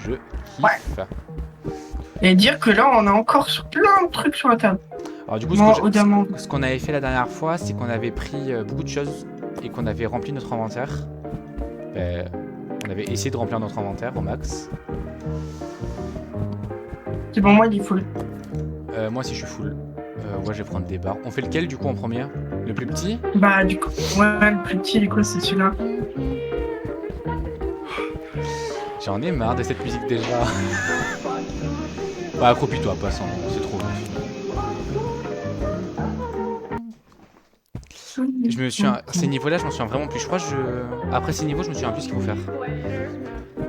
Je Ouais. kiffe. Et dire que là, on a encore plein de trucs sur la table. Alors du coup, Moi, au diamant. ce qu'on avait fait la dernière fois, c'est qu'on avait pris beaucoup de choses et qu'on avait rempli notre inventaire. On avait essayé de remplir notre inventaire au max. C'est bon, moi, il est full. Moi aussi je suis full. Ouais, je vais prendre des barres. On fait lequel du coup en premier? Le plus petit? Bah, du coup, ouais, le plus petit, du coup, c'est celui-là. J'en ai marre de cette musique déjà. Bah accroupis-toi, passe, c'est trop long. Je me suis ces niveaux-là, je m'en souviens vraiment plus. Je crois que après ces niveaux, je me souviens plus ce qu'il faut faire.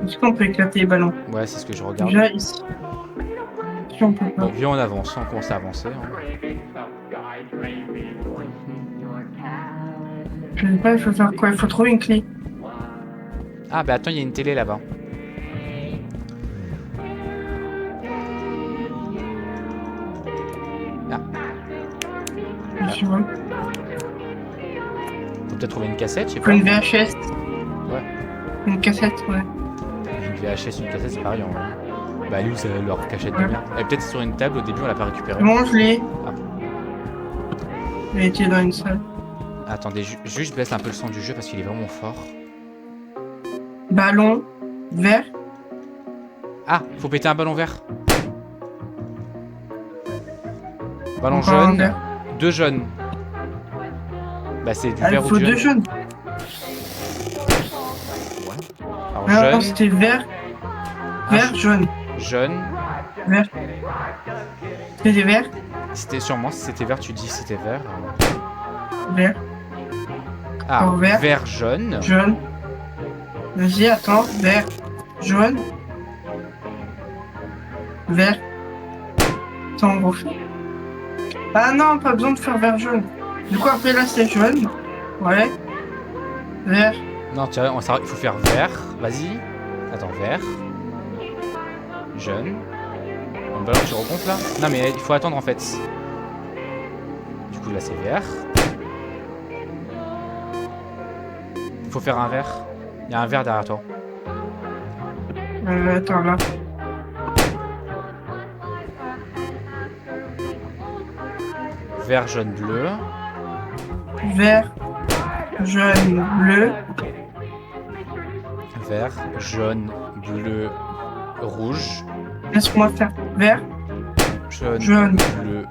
Est-ce qu'on peut éclater les ballons? Ouais, c'est ce que je regarde. Déjà, ici. Si on peut pas. Bon, viens, on avance, on commence à avancer. Hein. Je sais pas, il faut faire quoi? Il faut trouver une clé. Ah bah attends, il y a une télé là-bas. Ah. Je vois. Faut peut-être trouver une cassette, je sais Faut pas. une VHS. Ouais. Une cassette, ouais. Une VHS, une cassette, c'est pareil. Bah, elle est où c'est leur cachette de Ouais. merde? Elle est peut-être sur une table, au début on l'a pas récupérée. Bon, je l'ai. Ah. Il était dans une salle. Attendez, juste je baisse un peu le son du jeu parce qu'il est vraiment fort. Ballon, vert. Ah, faut péter un ballon vert. Ballon Encore un jaune, vert. 2 jaunes. Bah c'est du Ah, il vert ou faut du deux jaune. jaunes. Alors Ah, non, jaune, c'était vert. Vert, jaune. jaune. Vert. C'était des verts. C'était sûrement, si c'était vert, tu dis si c'était vert. Vert. Ah, Oh, vert. vert, jaune. Jaune. Vas-y, attends. Vert. Jaune. Vert. Attends, on refait. Ah non, pas besoin de faire vert jaune. Du coup, après là, c'est jaune. Ouais. Vert. Non, tu vois, il faut faire vert. Vas-y. Attends, vert. Jaune. Bon, le ballon, tu recomptes là? Non, mais il faut attendre en fait. Du coup, là, c'est vert. Il faut faire un vert. Il y a un vert derrière toi. Attends, là. Vert, jaune, bleu. Vert. Jaune. Bleu. Vert, jaune, bleu, rouge. Laisse-moi faire. Vert. Jaune, Jaune. bleu.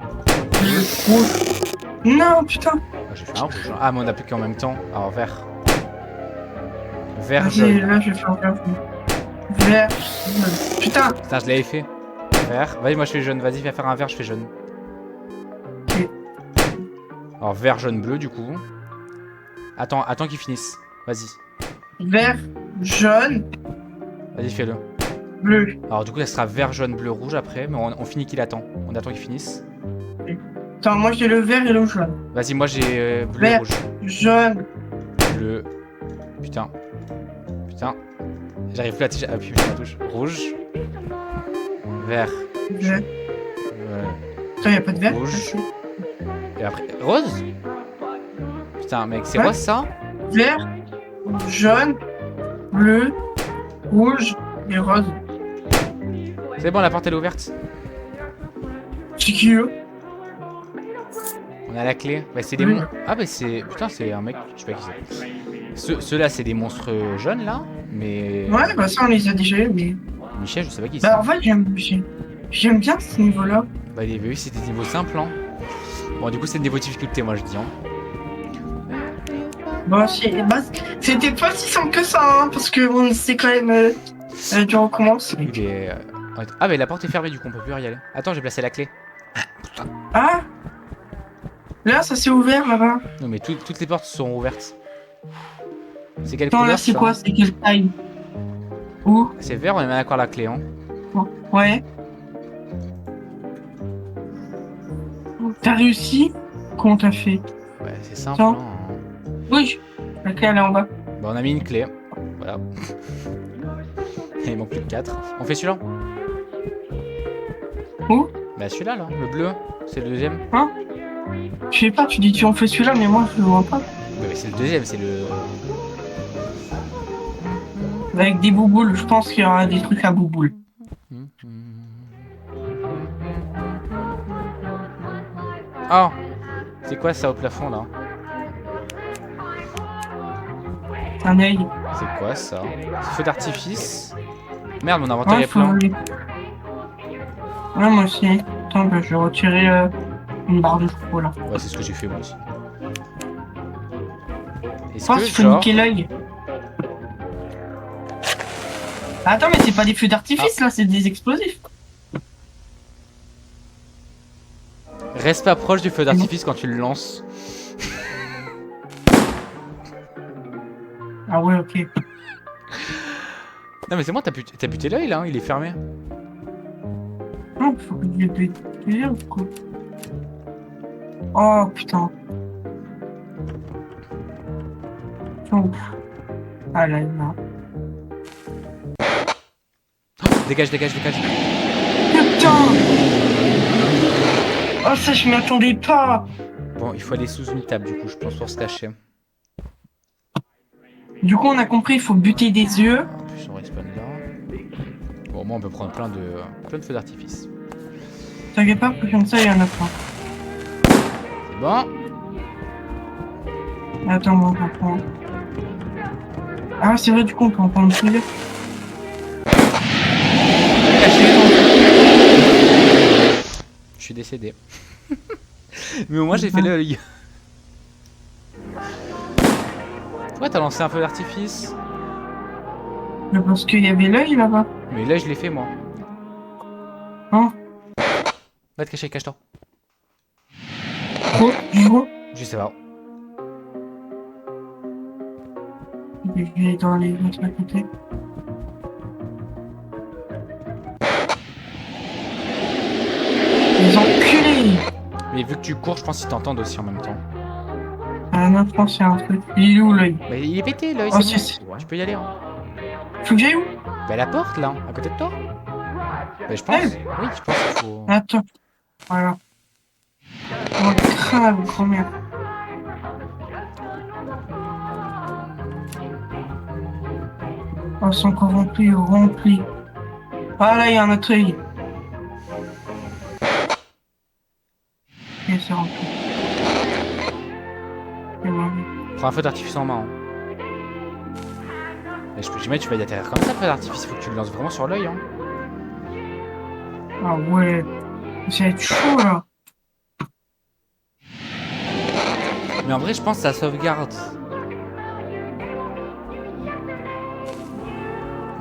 Bleu. Rouge. Non, putain. Ah, j'ai fait un rouge. Ah, mais on a plus qu'en même temps. Alors, vert. Vert, Vas-y, jaune. là, je vais faire vert. Vert. Jaune. Putain. Putain, je l'avais fait. Vert. Vas-y, moi je fais jaune. Vas-y, viens faire un vert, je fais jaune. Ok. Alors, vert, jaune, bleu, du coup. Attends qu'ils finissent. Vas-y. Vert. Jaune. Vas-y, fais-le. Bleu. Alors, du coup, ça sera vert, jaune, bleu, rouge après. Mais on finit qu'il attend. On attend qu'il finisse. Attends, moi j'ai le vert et le jaune. Vas-y, moi j'ai bleu et Vert. rouge. Jaune. Bleu. Putain. Putain. J'arrive plus à appuyer sur la touche. Rouge. Vert. Vert. Attends, y'a pas de vert. Rouge. Et après. Rose? Putain, mec, c'est Ouais. rose ça? Vert. Jaune. Bleu. Rouge. Et rose. C'est bon, la porte elle est ouverte. C'est qui eux? On a la clé. Bah, c'est des Oui. monstres. Ah, bah, c'est. Putain, c'est un mec. Je sais pas qui c'est. Ceux-là, c'est des monstres jaunes là. Mais. Ouais, bah ça on les a déjà eu, mais. Michel, je sais pas qui c'est. Bah en fait, j'aime bien ce niveau-là. Bah, les VU, c'est des niveaux simples, hein. Bon, du coup, c'est le niveau difficulté, moi je dis. Hein. Bon, bah, c'était pas si simple que ça, hein, parce que bon, c'est quand même. Tu recommences. Il est. Ah, mais la porte est fermée, du coup, on peut plus y aller. Attends, j'ai placé la clé. Ah. Là, ça s'est ouvert là-bas. Non, mais toutes les portes sont ouvertes. C'est quelle Attends, couleur là, c'est ça quoi? C'est quelle taille? Où? C'est vert, on a même encore la clé, hein. Ouais. T'as réussi? Comment t'as fait? Ouais, c'est simple, Tiens. hein. Oui, la clé elle est en bas. Bah, on a mis une clé. Voilà. Il manque plus que 4. On fait celui-là? Où? Bah, celui-là, là. Le bleu. C'est le deuxième. Je sais pas, tu dis tu en fais celui-là, mais moi je le vois pas. Ouais, mais c'est le deuxième, c'est le. Avec des bouboules, je pense qu'il y aura des trucs à bouboules. Oh, c'est quoi ça au plafond là? Un œil. C'est quoi ça? Feu d'artifice? Merde, mon inventaire Ouais, est plein. Ouais, moi aussi. Attends, bah, je vais retirer une barre de chocolat. Ouais, c'est ce que j'ai fait moi aussi. Je Est-ce pense que qu'il faut genre... niquer l'œil. Attends, mais c'est pas des feux d'artifice là, c'est des explosifs. Reste pas proche du feu d'artifice quand tu le lances. Ah ouais, ok. Non mais c'est moi, t'as buté l'œil là, hein, il est fermé. Non, faut que je le dise, quoi. Oh putain. Ouf. Ah là, là. Dégage, dégage, dégage. Putain. Oh ça, je m'y attendais pas. Bon, il faut aller sous une table du coup, je pense, pour se cacher. Du coup, on a compris, il faut buter des yeux. En plus, on respawn là. Bon, au moins on peut prendre plein de feux d'artifice. T'inquiète pas, que comme ça, il y en a pas. C'est bon. Attends, moi, on prend. Ah, c'est vrai, du coup, on peut en prendre plusieurs. Je suis décédé. Mais au moins j'ai fait l'œil. Pourquoi t'as lancé un feu d'artifice? Mais parce qu'il y avait l'œil là-bas. Mais là je l'ai fait moi. Hein? Va te cacher, cache-toi. Gros. Je sais pas. Je vais dans les autres à côté. Les enculés! Mais vu que tu cours, je pense qu'ils t'entendent aussi en même temps. Ah non, je pense qu'il y a un truc. Il est où l'œil? Mais il est pété l'œil, Oh, c'est si, bon. Tu peux y aller. Hein. Faut que j'aille où? Bah la porte là, à côté de toi. Bah je pense. Oui, je pense qu'il faut. Attends. Voilà. Oh, crâne, grand-mère. Oh, c'est encore rempli. Ah là, il y a un autre œil. Ok, c'est rempli. C'est bon. Prends un feu d'artifice en main. Hein. Mais je peux jamais tu vas y atterrir comme ça, le feu d'artifice, faut que tu le lances vraiment sur l'œil. Hein. Ah ouais. Ça va être chaud là. Mais en vrai, je pense que ça sauvegarde.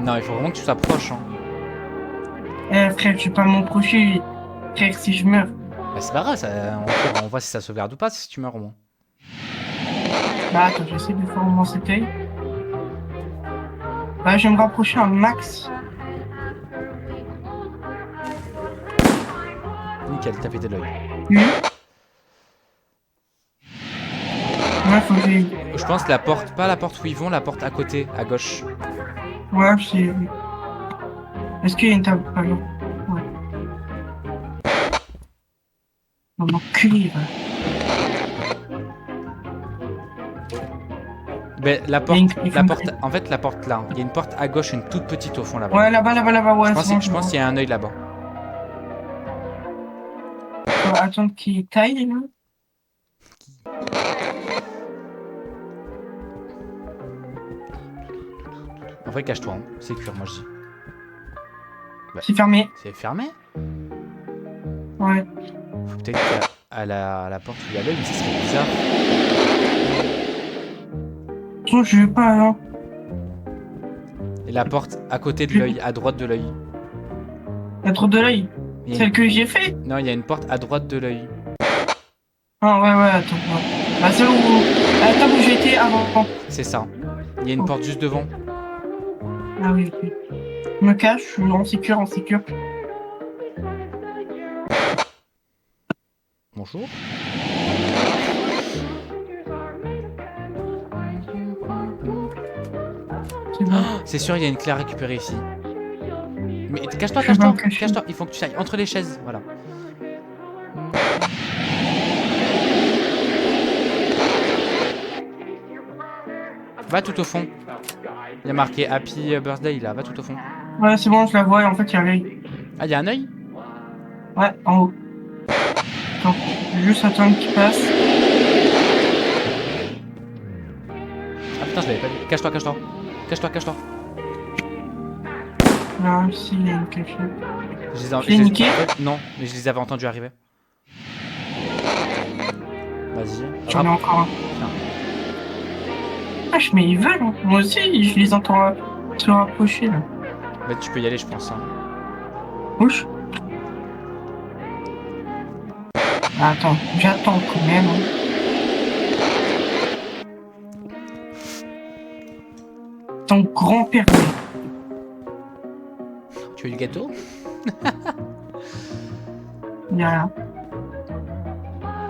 Non, il faut vraiment que tu t'approches. Hein. Eh frère, je vais pas m'approcher. Frère, si je meurs. Bah c'est pas grave, ça, on voit si ça sauvegarde ou pas si tu meurs au moins. Bah attends, j'essaie de faire au moins cet œil. Bah je vais me rapprocher un max. Nickel, t'as pété l'œil. Ouais, faut que j'aille. Je pense la porte, pas la porte où ils vont, la porte à côté, à gauche. Ouais, c'est. Est-ce qu'il y a une table par exemple? Ouais. On enculé là. Ben, la porte, Il y a une- en fait, la porte là. Il y a une porte à gauche, une toute petite au fond là-bas. Ouais, là-bas, ouais. Je pense qu'il y a un œil là-bas. Faut attendre qu'il taille là. En vrai, cache-toi, hein. C'est cuir, moi je dis. C'est fermé. C'est fermé? Ouais. Faut peut-être qu'à la porte où il y a l'œil, mais ça serait bizarre. Non, je vais pas là. Et la porte à côté de l'œil, à droite de l'œil. Il y a trop de l'œil. Il y a Celle une- que j'ai fait. Non, il y a une porte à droite de l'œil. Ah ouais, attends. Ouais. Bah celle où. À la table où j'étais avant. C'est ça. Il y a une porte juste devant. Ah oui, ok. Je me cache, je suis en sécure. Bonjour. C'est bon. C'est sûr, il y a une clé à récupérer ici. Mais cache-toi, Je vais cache-toi, me cacher. cache-toi. Il faut que tu ailles entre les chaises, voilà. Va tout au fond. Il y a marqué Happy Birthday là, va tout au fond. Ouais, c'est bon, je la vois et en fait, il y a l'œil. Ah, il y a un œil? Ouais, en haut. Attends, je vais juste attendre qu'il passe. Ah putain, je l'avais pas vu. Cache-toi, cache-toi. Cache-toi, cache-toi. Là, ici, il y a une cachette. Je l'ai niqué? Non, mais je les avais entendus arriver. Vas-y. J'en ai encore un. Tiens. Wesh, mais ils veulent, hein. Moi aussi, je les entends se rapprocher, là. Bah, tu peux y aller, je pense. Hein. Wesh. Attends, j'attends quand même. Hein. Ton grand-père. Tu veux du gâteau? Il y a...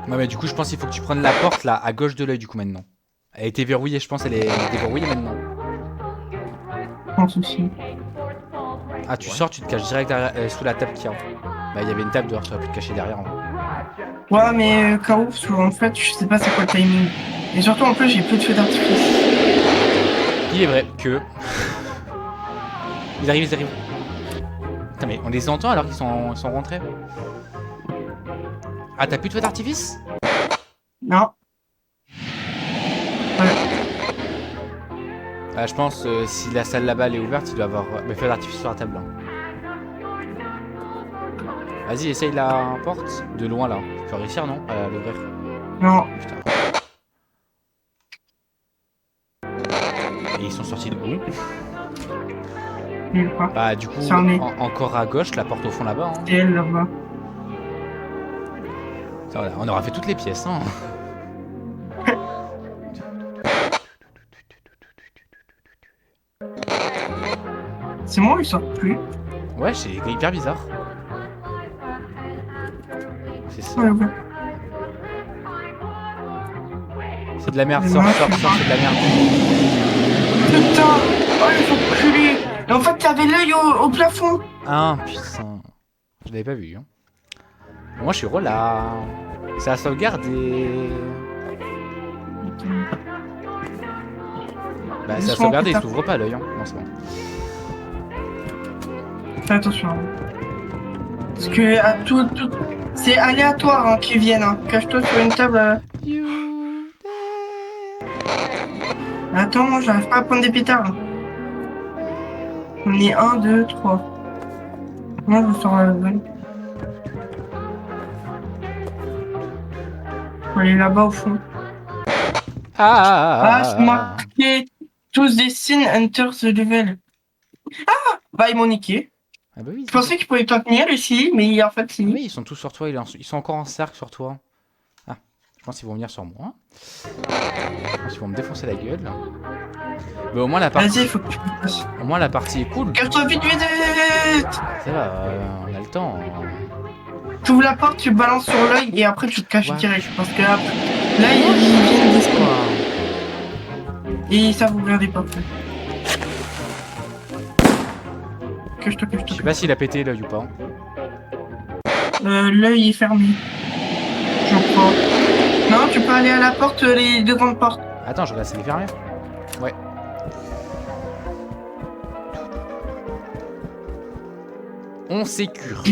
Ouais, mais du coup, je pense qu'il faut que tu prennes la porte là, à gauche de l'œil, du coup, maintenant. Elle a été verrouillée, je pense, elle est déverrouillée maintenant. Sans souci. Ah, tu sors, tu te caches direct derrière, sous la table qu'il y a. Bah, il y avait une table dehors, tu aurais pu te cacher derrière. En vrai. Ouais, mais KO, parce qu'en fait, je sais pas c'est quoi le timing. Et surtout, en plus, j'ai plus de feux d'artifice. Il est vrai que. Ils arrivent, ils arrivent. Putain, mais on les entend alors qu'ils sont rentrés. Ah, t'as plus de feu d'artifice? Non. Ouais. Ah, je pense, si la salle là-bas elle est ouverte, il doit avoir le feu d'artifice sur la table. Là. Vas-y, essaye la porte. De loin là. Tu vas réussir, non? À l'ouvrir. Non. Putain. Et ils sont sortis de où? Nulle part. Bah, du coup, encore à gauche, la porte au fond là-bas. Hein. C'est elle là-bas. Ça, voilà, on aura fait toutes les pièces. Hein. C'est moi, ils sortent plus. Ouais, c'est hyper bizarre. C'est ça. Ouais, ouais. C'est de la merde, Mais sors, moi, sors, je suis sors, c'est de la merde. Putain. Oh, il faut reculer. Et en fait, t'avais l'œil au plafond. Ah, putain. Je l'avais pas vu. Hein. Moi, je suis là. C'est à sauvegarder. Bah, c'est à sauvegarder, il s'ouvre pas l'œil. Hein. Non, c'est bon. Fais attention. Parce que à tout... c'est aléatoire hein, qu'ils viennent. Hein. Cache-toi sur une table. Attends, moi, j'arrive pas à prendre des pétards. Hein. On est 1, 2, 3. Moi, je sors la zone. Faut aller là-bas au fond. Ah, c'est marqué. Tous des signes enter the level. Ah, bah ils m'ont niqué. Ah bah oui, je pensais qu'ils pouvaient pas tenir ici, mais en fait, si. Oui, ils sont tous sur toi. Ils sont encore en cercle sur toi. Ah, je pense qu'ils vont venir sur moi. Je pense qu'ils vont me défoncer la gueule. Mais au moins la partie. Vas-y, faut que tu passes. Au moins la partie est cool. Cache-toi vite, vite, vite. Ça va, on a le temps. Tu ouvres la porte, tu balances sur l'œil et après tu te caches direct. Parce que là, ils viennent d'espoir. Et ça vous ouvrir des portes. Cache-toi, cache-toi. Je sais pas s'il a pété l'œil ou pas. L'œil est fermé. Je crois. Non, tu peux aller à la porte, les deux grandes portes. Attends, je regarde si elle est fermée. Ouais. On sécure.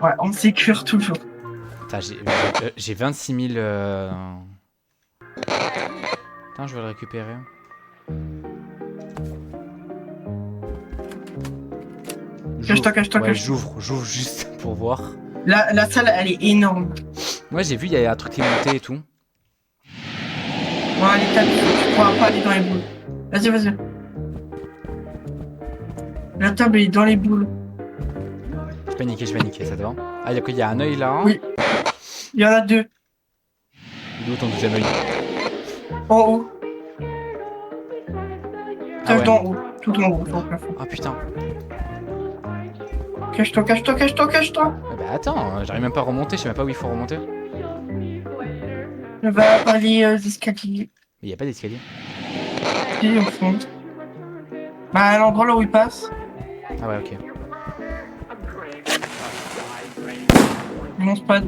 Ouais, on sécure toujours. J'ai 26 000... Attends, je vais le récupérer. Cache-toi, cache-toi, ouais, cache-toi. J'ouvre juste pour voir. La salle, elle est énorme. Ouais, j'ai vu, il y a un truc qui est monté et tout. Ouais, les tables, tu pourras pas aller dans les boules. Vas-y, vas-y. La table est dans les boules. Je vais niquer, ça devant. Ah, il y a un œil là. Oui. Il y en a deux. Il est où ton deuxième œil? En haut. Ah ouais. En haut. Tout en haut, sur le plafond. Ah putain. Cache-toi, cache-toi, cache-toi, cache-toi. Ah bah attends, j'arrive même pas à remonter, je sais même pas où il faut remonter. On va par les escaliers. Mais il y a pas d'escalier. Et au fond. Bah à l'endroit là où il passe. Ah ouais, ok. Non, c'est pas...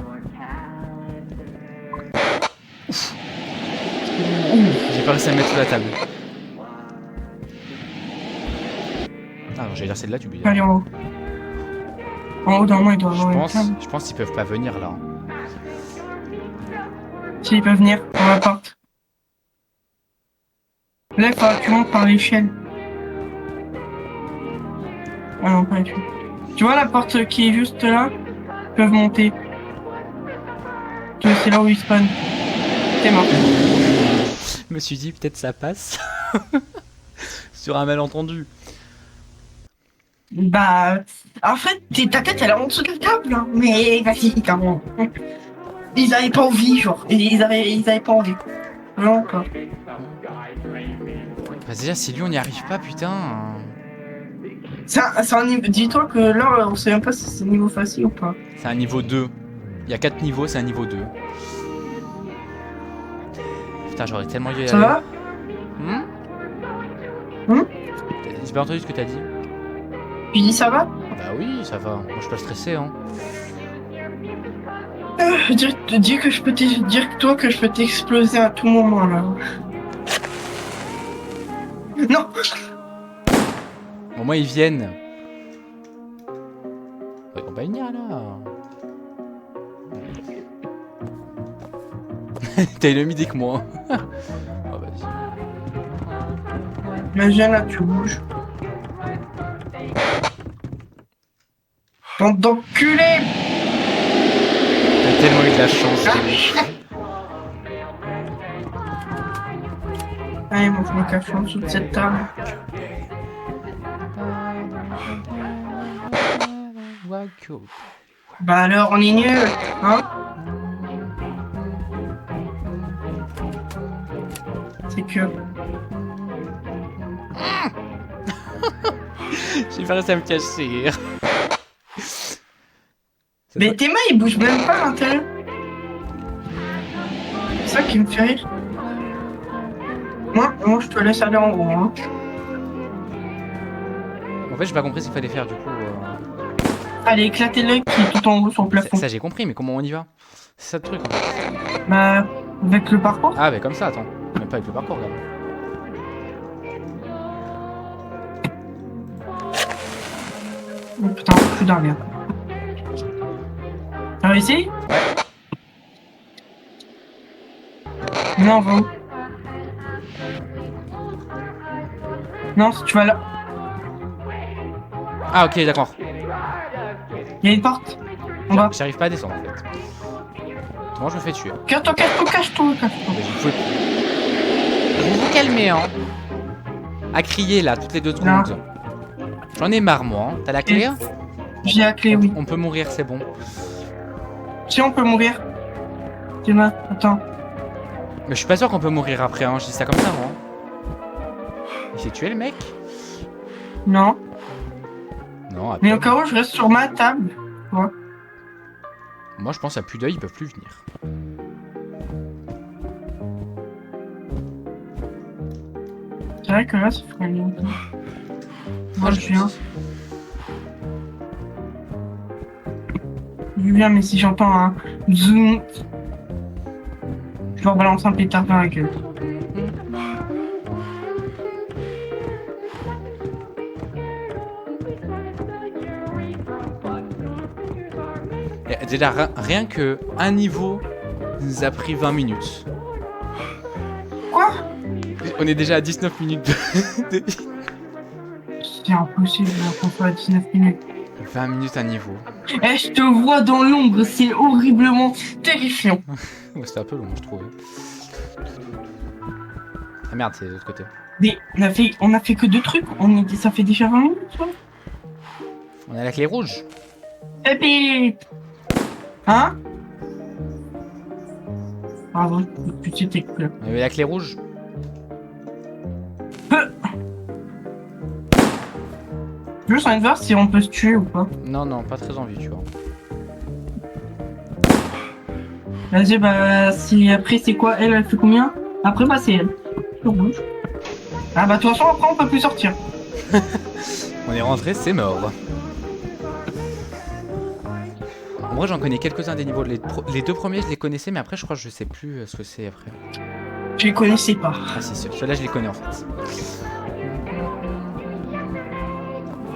J'ai pas réussi à me mettre sous la table. j'allais dire c'est de là, tu peux Allez, dire. en haut. En haut, normalement, il doit avoir une cave. Je pense qu'ils peuvent pas venir là. S'ils peuvent venir, on la porte. Là, il faut que tu montes par l'échelle. Ah non, pas l'échelle. Tu vois la porte qui est juste là? Ils peuvent monter. Tu vois, c'est là où ils spawnent. T'es mort. Je me suis dit peut-être ça passe. Sur un malentendu. Bah, en fait, ta tête, elle est en dessous de la table, hein. Mais vas-y, carrément. Ils avaient pas envie, genre. Ils avaient pas envie. Non, pas. Bah déjà si lui on n'y arrive pas putain. C'est un niveau. Dis-toi que là, on sait même pas si c'est niveau facile ou pas. C'est un niveau 2. Il y a 4 niveaux, c'est un niveau 2. Putain j'aurais tellement dû y aller. Ça va? J'ai pas entendu ce que t'as dit. Tu dis ça va? Bah oui ça va, moi je suis pas stressé hein. Dis que je peux dire que toi que je peux t'exploser à tout moment là. Non! Au moins ils viennent. Ouais, on va venir là. T'as une idée que moi. Oh vas-y. Imagine là, tu bouges. Bande d'enculés! T'as tellement eu de la chance. Allez, moi je me cache en dessous de cette table. Bah alors, on est nul, hein? C'est que... J'ai pas réussi à me cacher. Mais tes mains, ils bougent même pas à l'intérieur. C'est ça qui me fait rire. Moi, je te laisse aller en haut, hein. En fait, j'ai pas compris ce qu'il fallait faire du coup. Allez, éclater l'œil qui est tout en haut sur le plafond. Ça j'ai compris, mais comment on y va? C'est ça le truc en fait. Bah, avec le parcours. Ah, mais comme ça, attends. Même pas avec le parcours, regarde. Oh putain, je suis dans la merde. T'as réussi? Non, on va où? Non, si tu vas là. Ah, ok, d'accord. Il y a une porte. On va. J'arrive pas à descendre en fait. Comment je me fais tuer? Cache-toi, cache-toi, cache-toi, cache-toi. Mais vous vous calmez, hein. À crier là, toutes les 2 secondes. J'en ai marre, moi. Hein. T'as la clé? J'ai la clé, oui. On peut mourir, c'est bon. Si on peut mourir. Dis-moi, attends. Mais je suis pas sûr qu'on peut mourir après, hein. Je dis ça comme ça, moi. Il s'est tué le mec? Non. Non, attends. Mais au cas où, je reste sur ma table. Ouais. Moi, je pense à plus d'œil, ils peuvent plus venir. C'est vrai que là, ça ferait longtemps. Moi, je viens. Je viens, mais si j'entends un zoom, je leur balance un pétard dans la gueule. Et déjà, rien que un niveau nous a pris 20 minutes. Quoi? On est déjà à 19 minutes de... C'est impossible qu'on soit à 19 minutes. 20 minutes un niveau. Eh, je te vois dans l'ombre, c'est horriblement terrifiant. Ouais, c'était un peu long, je trouvais. Ah merde, c'est de l'autre côté. Mais on a fait que 2 trucs, ça fait déjà 20 minutes, toi. On a la clé rouge. Pépi! Hein? Pardon, putain, t'es cool. On avait la clé rouge. Juste envie de voir si on peut se tuer ou pas. Non, non, pas très envie, tu vois. Vas-y, bah, si après c'est quoi? Elle fait combien? Après, bah, c'est elle. Le rouge. Ah, bah, de toute façon, après, on peut plus sortir. On est rentré, c'est mort. En vrai, j'en connais quelques-uns des niveaux. Les 2 premiers, je les connaissais, mais après, je crois que je sais plus ce que c'est après. Je les connaissais pas. Ah, si, ceux-là, je les connais en fait.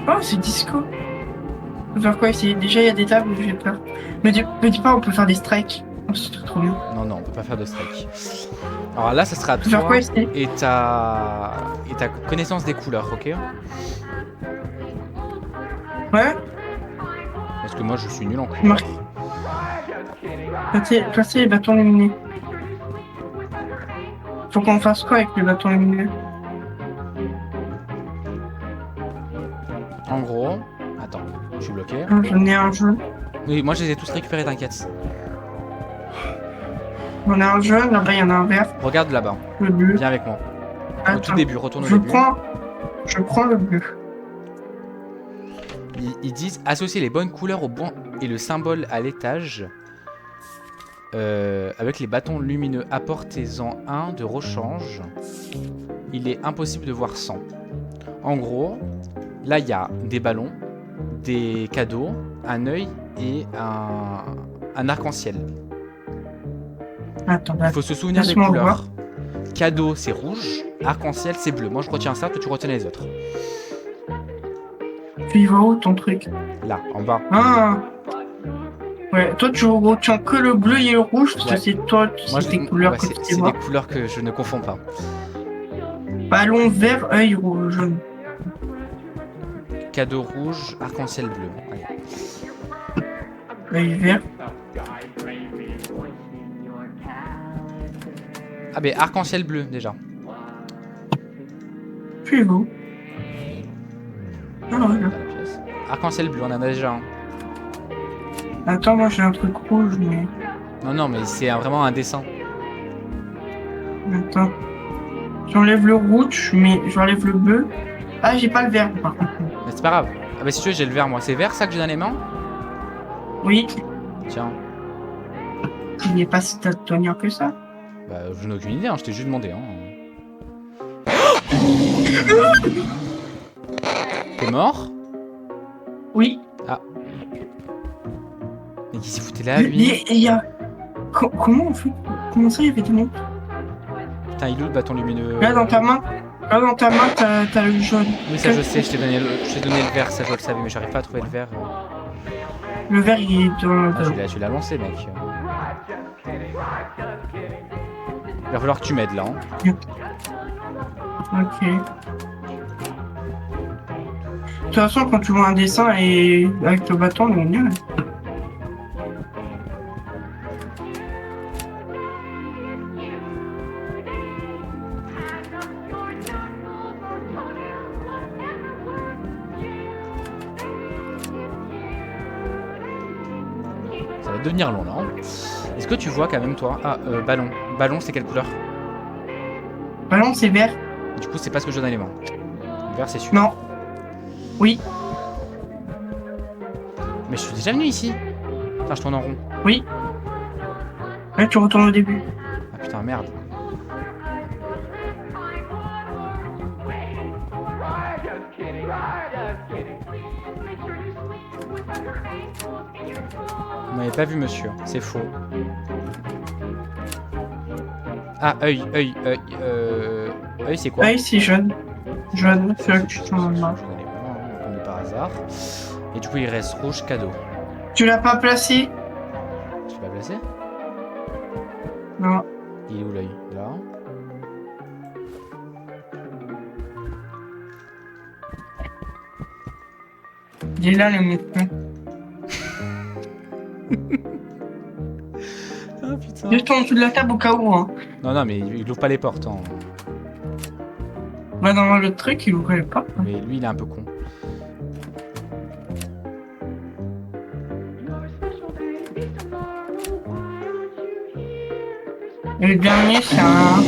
Oh, c'est disco. On peut faire quoi ici? Déjà, il y a des tables, j'ai peur. Me dis pas, on peut faire des strikes. Oh, c'est trop bien. Non, non, on peut pas faire de strike. Alors là, ça sera à On peut faire toi quoi ici? et ta connaissance des couleurs, ok? Ouais, Parce que moi, je suis nul en couleurs. placer les bâtons lumineux. Faut qu'on fasse quoi avec les bâtons lumineux? En gros, attends, je suis bloqué. Ah, j'en ai un jaune. Oui, moi, je les ai tous récupérés, t'inquiète. J'en ai un jaune, là-bas il y en a un vert. Regarde là-bas. Le bleu. Viens avec moi. Au tout Attends, début, retourne au je début. prends le bleu. Ils disent associer les bonnes couleurs au bon et le symbole à l'étage. Avec les bâtons lumineux, apportez-en un de rechange. Il est impossible de voir sans. En gros, là il y a des ballons, des cadeaux, un œil et un arc-en-ciel. Attends, Il faut se souvenir des laisse-moi couleurs. voir. Cadeau c'est rouge, arc-en-ciel c'est bleu. Moi je retiens ça, toi tu retiens les autres. Tu y vas où ton truc? Là, en bas. Ah. Ouais, toi tu retiens que le bleu et le rouge, parce Ouais. que c'est toi, Moi, c'est tes couleurs ouais, que c'est tu sais des voir. couleurs que je ne confonds pas. Ballon vert, œil rouge, jaune. Cadeau rouge, arc-en-ciel bleu. Allez. Œil vert. Ah ben arc-en-ciel bleu déjà. Tu es où? Ah, voilà. Dans la pièce. Arc-en-ciel bleu, on en a déjà un. Attends, moi j'ai un truc rouge, mais. Non, non, mais c'est vraiment un dessin. Attends. J'enlève le rouge, mais j'enlève le bleu. Ah, j'ai pas le vert par contre. Mais c'est pas grave. Ah bah si tu veux, j'ai le vert moi. C'est vert ça que j'ai dans les mains? Oui, Tiens. il n'est pas si daltonien que ça. Bah je n'ai aucune idée, hein. Je t'ai juste demandé. Hein. T'es mort? Oui. Mais qui s'est foutu là, lui? Il y a. Comment on fait? Comment ça, il y avait des noms? Putain, il est où le bâton lumineux? Là dans ta main, t'as le jaune. Oui, ça je sais, je t'ai donné le vert, ça je le savais, mais j'arrive pas à trouver le vert. Le vert, il est dans. Ah, tu l'as lancé, mec. Il va falloir que tu m'aides là. Hein. Ok. De toute façon, quand tu vois un dessin et avec le bâton, on est mieux. Ça va devenir long là. Hein. Est-ce que tu vois quand même toi? Ah, ballon. Ballon, c'est quelle couleur? Ballon, c'est vert. Du coup, c'est pas ce que j'ai dans les mains. Le vert, c'est sûr. Non. Oui. Mais je suis déjà venu ici. Enfin, je tourne en rond. Oui. Là, tu retournes au début. Ah putain, merde. Vous m'avez pas vu, monsieur. C'est faux. Ah, œil. Œil, c'est quoi? Ah, c'est jaune. Jaune, c'est là que tu Je tournes en main. connais pas, hein, comme par hasard. Et du coup, il reste rouge, cadeau. Tu l'as pas placé? Tu l'as placé? Non. Il est où l'œil? Là. Il est là, le mouton. Ah putain. Juste en dessous de la table au cas où, hein. Non, non, mais il ouvre pas les portes. Hein. Bah, dans le truc, il ouvrait pas. Mais lui, il est un peu con. Et le dernier, c'est un.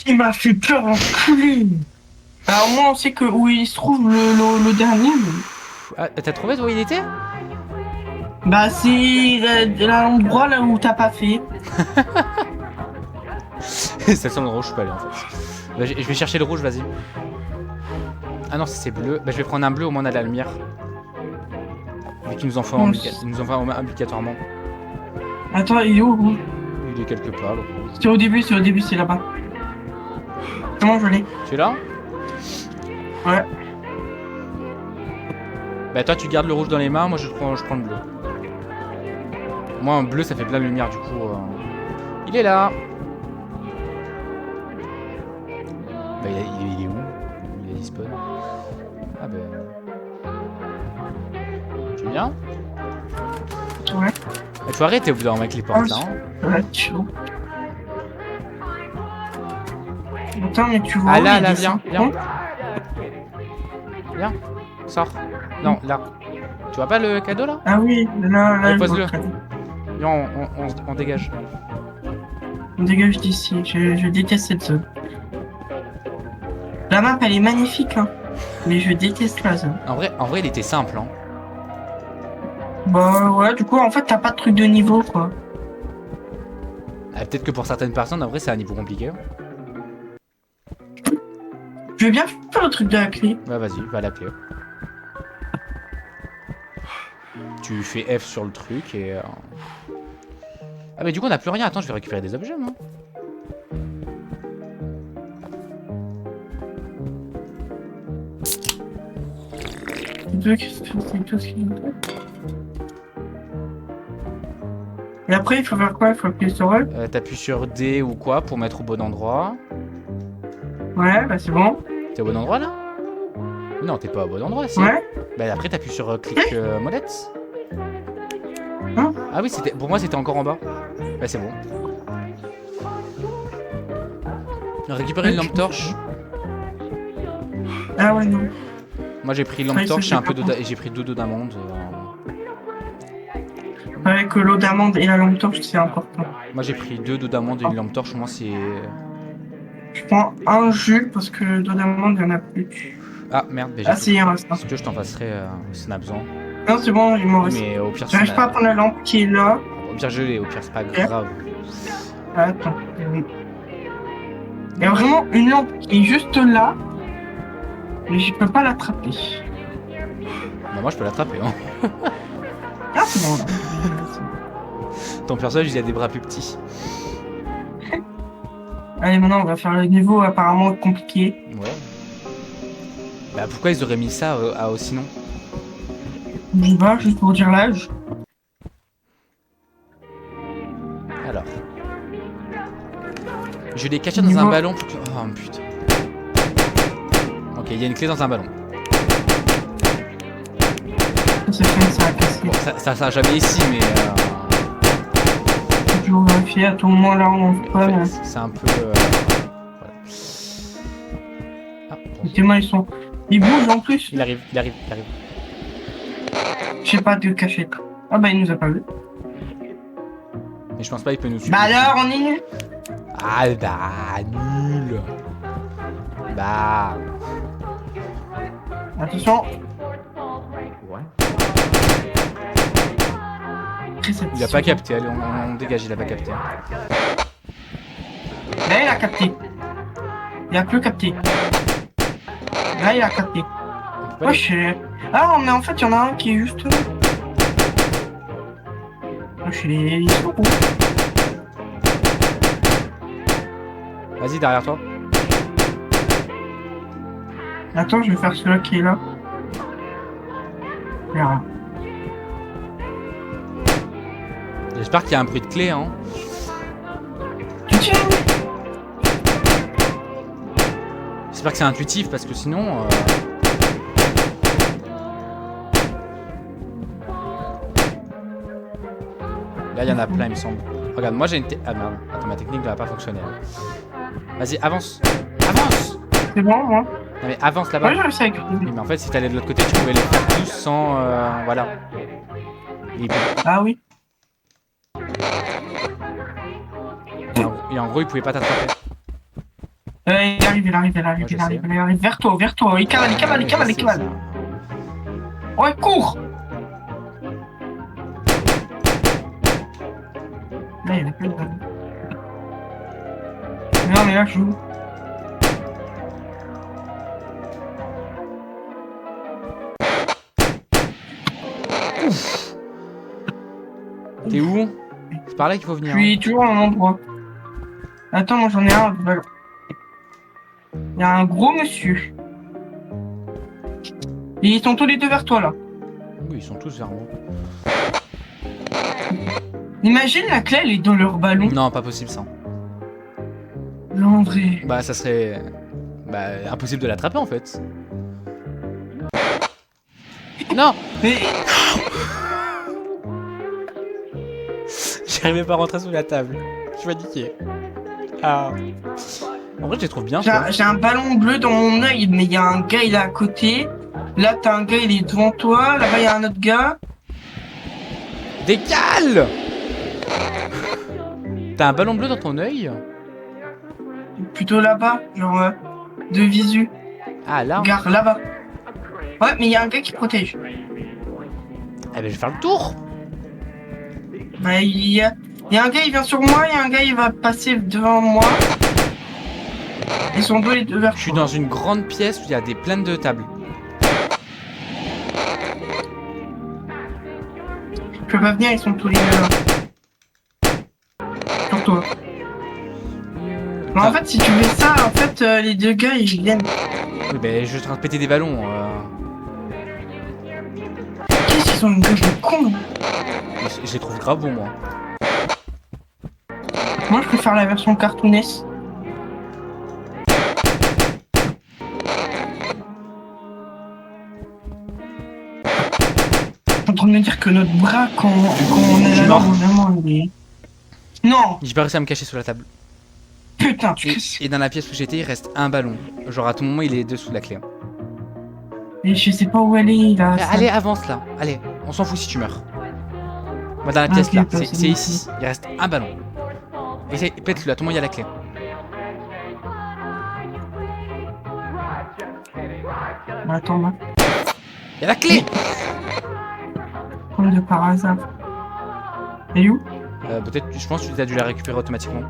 Il m'a fait peur en coulis. Alors, moi, on sait que où il se trouve le dernier. Mais... Ah, t'as trouvé toi où il était? Bah, c'est l'endroit là où t'as pas fait. Ça sent le rouge, je peux aller en fait. Bah, je vais chercher le rouge, vas-y. Ah non, c'est bleu. Bah, je vais prendre un bleu, au moins on a de la lumière. Vu qu'il nous en faut obligatoirement. Attends, il est où, rouge? Il est quelque part, le rouge. C'est au début, c'est là-bas. Comment je l'ai? Tu es là? Ouais. Bah toi tu gardes le rouge dans les mains, moi je prends le bleu. Moi un bleu ça fait plein de lumière du coup. Il est là. Bah il est où? Il est disponible. Ah bah... Tu viens? Ouais. Il faut arrêter au bout d'un moment avec les portes là. Ouais, chaud. Attends, mais tu vois. Ah là, viens. Viens, sors. Non, là. Tu vois pas le cadeau là? Ah oui, là. Allez, pose-le. Viens, on dégage. On dégage d'ici, je déteste cette zone. La map elle est magnifique, hein. Mais je déteste la zone. En vrai, il était simple, hein. Bah ouais, du coup, en fait, t'as pas de truc de niveau, quoi. Ah, peut-être que pour certaines personnes, en vrai, c'est un niveau compliqué. Je vais bien faire le truc de la clé. Bah vas-y, va à la clé. Tu fais F sur le truc et... Ah mais du coup on a plus rien, attends je vais récupérer des objets moi. Et après il faut faire quoi? Il faut appuyer sur eux. T'appuies sur D ou quoi pour mettre au bon endroit. Ouais bah c'est bon. T'es au bon endroit là? Non t'es pas au bon endroit si. Ouais. Bah après t'appuies sur clic molette. Hein? Ah oui c'était pour moi c'était encore en bas. Bah c'est bon. Récupérer une lampe torche. Ah ouais non. Moi j'ai pris lampe torche et un peu d'eau et j'ai pris 2 d'eau d'amande. Ouais que l'eau d'amande et la lampe torche c'est important. Moi j'ai pris 2 d'eau d'amande et une lampe torche, moi c'est... Je prends un jus parce que d'eau d'amande il y en a plus. Ah merde, mais ah si il en reste un. Si tu veux je t'en passerai si on a besoin. Non c'est bon il m'en reste. Mais au pire j'arrive pas à prendre la lampe qui est là. Au pire je l'ai, au pire c'est pas grave. Attends. Il y a vraiment une lampe qui est juste là. Mais je peux pas l'attraper. Bah moi je peux l'attraper hein. Ah c'est bon. Ton personnage il a des bras plus petits. Allez maintenant on va faire le niveau apparemment compliqué. Ouais. Bah pourquoi ils auraient mis ça à sinon? Je sais pas, juste pour dire l'âge. Alors. Je l'ai caché dans un ballon pour que... Oh putain. Ok, il y a une clé dans un ballon. Ça a cassé. Bon, ça a jamais ici, mais... Faut toujours vérifier à tout moment là où on peut. C'est un peu... Voilà. Ah, bon. Les témoins ils sont... Ils bougent en plus. Il arrive. Je sais pas de cachette. Ah bah il nous a pas vu. Mais je pense pas qu'il peut nous suivre. Bah alors on est nul. Ah bah nul. Bah... Attention. Ouais. Il a pas capté, allez on dégage, il a pas capté. Là il a capté. Il a plus capté. Là il a capté. Wesh. Ah mais en fait il y en a un qui est juste là. Wesh ils sont où? Vas-y derrière toi. Attends je vais faire celui-là qui est là. Là. J'espère qu'il y a un bruit de clé hein. J'espère que c'est intuitif parce que sinon... Là il y en a plein il me semble. Regarde moi j'ai une... Ah merde, attends ma technique ne va pas fonctionner. Vas-y avance. Avance. C'est bon moi. Non mais avance là-bas. Ouais j'ai réussi avec. Oui, mais en fait si t'allais de l'autre côté tu pouvais les faire tous sans... voilà. Ah oui. Et en gros il pouvait pas t'attraper. Il arrive vers toi. Il cavale. Ouais, cours. Là, il y a plus de balles. Non, mais là, je joue. T'es où? C'est par là qu'il faut venir. Je suis toujours à un endroit. Attends, moi j'en ai un ballon. Il y a un gros monsieur. Et ils sont tous les deux vers toi là. Oui, ils sont tous vers moi. Imagine la clé, elle est dans leur ballon. Non, pas possible ça. Non, en vrai. Bah, ça serait... Bah, impossible de l'attraper en fait. Non. Mais J'arrivais pas à rentrer sous la table. Je suis paniqué. Ah. En vrai, je les trouve bien. j'ai un ballon bleu dans mon œil, mais il y a un gars, il est à côté. Là, t'as un gars, il est devant toi. Là-bas, il y a un autre gars. Décale. T'as un ballon bleu dans ton œil? Plutôt là-bas, genre de visu. Ah, là. Regarde, là-bas. Ouais, mais il y a un gars qui protège. Eh ben, je vais faire le tour. Bah, il y a un gars, il vient sur moi. Il y a un gars, il va passer devant moi. Ils sont deux les deux vers Je suis toi. dans une grande pièce où il y a des pleines de tables. Je peux pas venir, ils sont tous les deux là. Sur toi. Mais en fait, si tu fais ça, en fait, les deux gars, ils viennent. Oui, ben, je suis en train de péter des ballons. Qu'est-ce qu'ils sont une gueule de con. Je les trouve grave bons, moi. Moi, je préfère la version cartoonesse. Je suis en train de me dire que notre bras, quand on est là, mort. vraiment, il est... Non. J'ai pas réussi à me cacher sous la table. Putain, tu casses. Et dans la pièce où j'étais, il reste un ballon. Genre à tout moment, il est dessous la clé. Mais je sais pas où elle est, là. ça. Allez, avance là. Allez, on s'en fout si tu meurs. Moi, dans la pièce ok, là, pas, c'est c'est bon. ici. Il reste un ballon. Essaye, pète-le, à tout moment, il y a la clé. Attends, là. Il y a la clé. Comme de par hasard. Et où? Peut-être, je pense que tu as dû la récupérer automatiquement.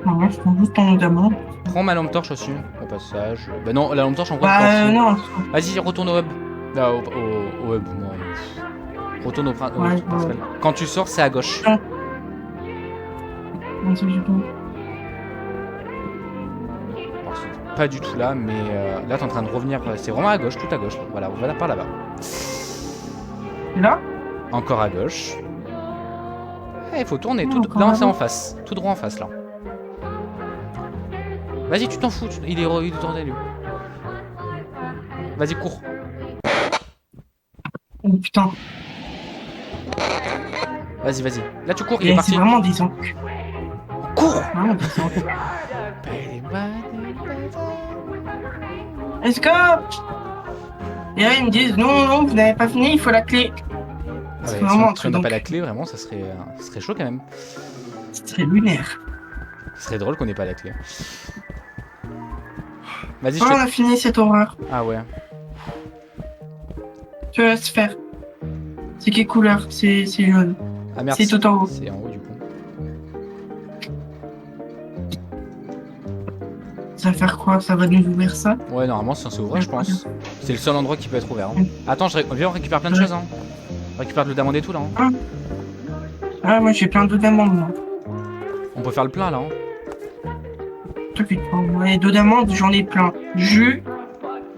Non, moi, je prends juste ton eau d'amande. Prends ma lampe torche aussi, au passage. Bah non, la lampe torche en vrai. Bah, t'en fous. non. Vas-y, retourne au hub. Là, au hub, moi. Retourne au Ouais, principal. Quand tu sors, c'est à gauche. Non, c'est juste bon. Alors, c'est pas du tout là, mais là, t'es en train de revenir. C'est vraiment à gauche, tout à gauche. Voilà, on va par là-bas. Et là? Encore à gauche. Il faut tourner. Non, Tout... encore Là, à c'est en gauche. face. Tout droit en face, là. Vas-y, tu t'en fous. Il est tourné, lui. Vas-y, cours. Oh putain. Vas-y, vas-y. Là, tu cours, il est C'est parti. vraiment des enculés. Cours. Vraiment des enculés. Let's go! Et là, ils me disent non, non, vous n'avez pas fini, il faut la clé. Ah C'est ouais, vraiment un si on truc n'a pas donc. la clé, vraiment, ça serait chaud quand même. C'est lunaire. Ce serait drôle qu'on n'ait pas la clé. Vas-y, Oh, je on te... a fini cette horreur. Ah ouais. Tu laisses faire. C'est quelle couleur? C'est jaune. Ah merde. C'est tout en haut. C'est en haut du coup. Ça va faire quoi? Ça va nous ouvrir ça? Ouais, normalement, c'est censé ouvrir, je pense. C'est le seul endroit qui peut être ouvert. Hein. Mm. Attends, viens, on récupère plein de choses. Hein. On récupère de l'eau d'amande et tout là. Hein. Ah, moi j'ai plein d'eau d'amande, moi. On peut faire le plein là. Hein. T'inquiète pas, ouais, d'eau d'amande, j'en ai plein. Jus.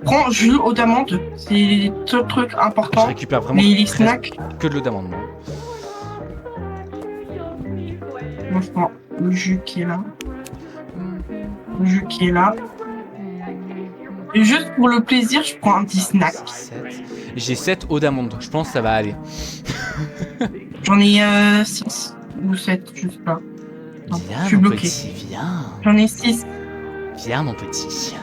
Prends jus, eau d'amande. C'est le seul truc Je important. récupère vraiment Les presque snacks, que de l'eau d'amande. Moi. moi je prends le jus qui est là. Le jus qui est là. Et juste pour le plaisir, je prends un petit snack. 7. J'ai 7 eaux d'amande. Je pense que ça va aller. J'en ai 6 ou 7, je sais pas. Non, Viens, je suis mon bloqué. petit, viens. J'en ai 6. Viens, mon petit. Viens.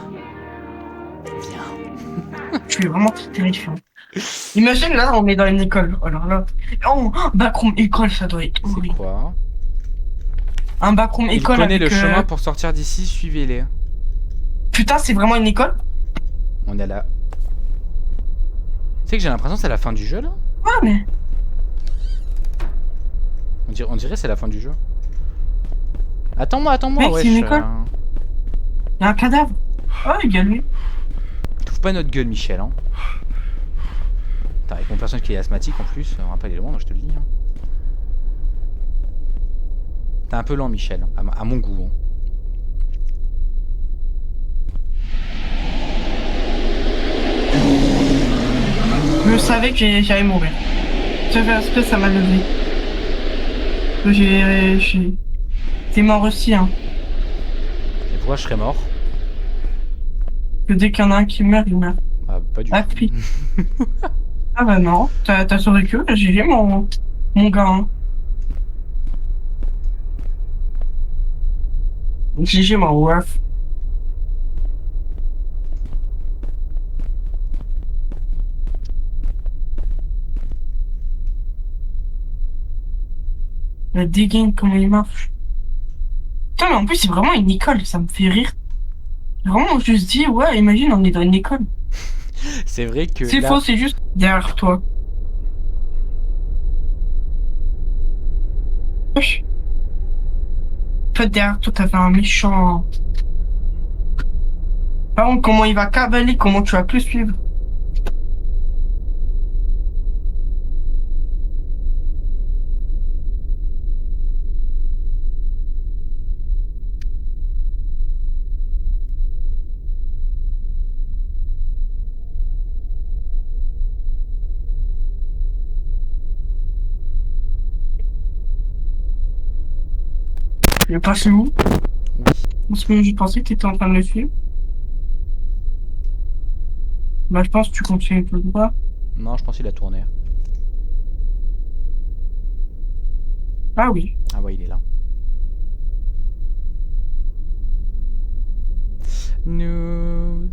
Je suis vraiment très terrifiant. Imagine là, on est dans une école. Alors là. Oh, backroom école, ça doit être C'est horrible. quoi? Un backroom Il école. connaît le avec, chemin pour sortir d'ici, suivez-les. Putain, c'est vraiment une école? On est là. Tu sais que j'ai l'impression que c'est la fin du jeu là? Ouais, mais. On dirait que c'est la fin du jeu. Attends-moi, Mec, wesh. c'est une école. Il y a un cadavre. Oh, il y a lui. T'ouvres pas notre gueule, Michel. Hein. T'as avec mon personnage qui est asthmatique en plus, on va pas aller loin, moi, je te le dis. Hein. T'es un peu lent, Michel, à mon goût. Hein. Je savais que j'allais mourir. J'ai fait exprès, ça m'a levé. T'es mort aussi, hein. Et pourquoi je serais mort? Que dès qu'il y en a un qui meurt, il meurt. Ah, pas du Ah, tout. puis. Ah bah non, t'as survécu, j'ai mon gars. Hein. GG mon ref. Le digging, comment il marche. Putain, mais en plus, c'est vraiment une école, ça me fait rire. Vraiment, je me dis, ouais, imagine, on est dans une école. C'est vrai que C'est là... faux, c'est juste derrière toi. Wesh. En fait, derrière toi, t'avais un méchant. Par contre, comment il va cavaler, comment tu vas plus suivre. Il est passé où? Parce que je pensais que t'étais en train de le suivre. Bah, je pense que tu continues tout droit. Non, je pense qu'il a tourné. Ah oui. Ah ouais, il est là. Nous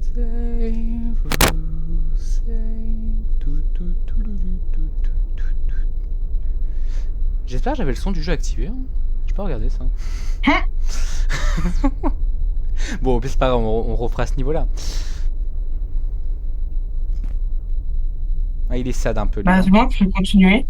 J'espère que j'avais le son du jeu activé. Hein. Je peux regarder ça. Bon, c'est pas grave, on refera ce niveau-là. Ah, il est sad un peu. Lui, Bah, hein. c'est bon, tu peux continuer.